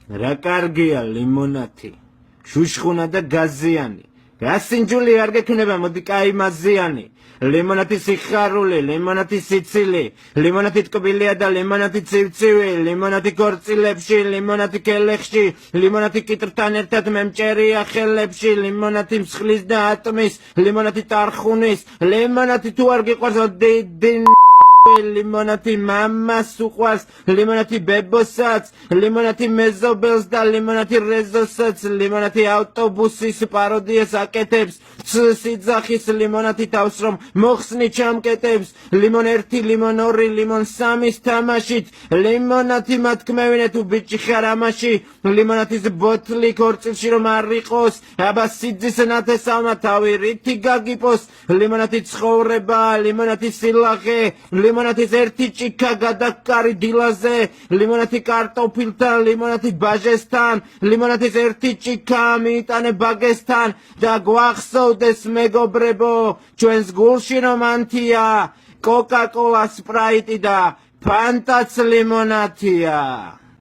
რა კარგია ლიმონათი, შუშხუნა და გაზიანი. გასინჯული არ გექნება, მოდი კაი მაზიანი. ლიმონათი სიხარული, ლიმონათი სიცილი, ლიმონათი ტკბილია და ლიმონათი ცივცივი, ლიმონათი ქორწილებში, ლიმონათი კელეხში, ლიმონათი კიტრთან ერთად მემჭერია ხელებში, ლიმონათი მსხლის და ატმის, ლიმონათი ტარხუნის, ლიმონათი თუ არ გიყვარს დიდი ლიმონათი მამას უყვარს, ლიმონათი ბებოსაც, ლიმონათი მეზობელს და ლიმონათი რეზოსაც, ლიმონათი ავტობუსის პაროდიას აკეთებს, სიძახის ლიმონათი თავს რომ მოხსნი ჩამკეტებს, ლიმონ 1, ლიმონ 2, ლიმონ 3-ის თამაშით, ლიმონათი მათქმევინე თუ ბიჭი ხარ ამაში, ლიმონათის ბოთლი ქორწილში რომ არ იყოს, აბა სიძის ნათესავმა თავი რითი გაგიპოს, ლიმონათი ცხოვრება, ლიმონათი სილაღე, ლიმონათის ერთი ჭიქა გადაკარი დილაზე, ლიმონათი კარტოფილთან, ლიმონათი ბაჟესთან, ლიმონათის ერთი ჭიქა მიიტანე ბაგესთან და გვახსოვდეს მეგობრებო, ჩვენს გულში რომ ანთია, კოკა-კოლა, სპრაიტი და ფანტაც ლიმონათია.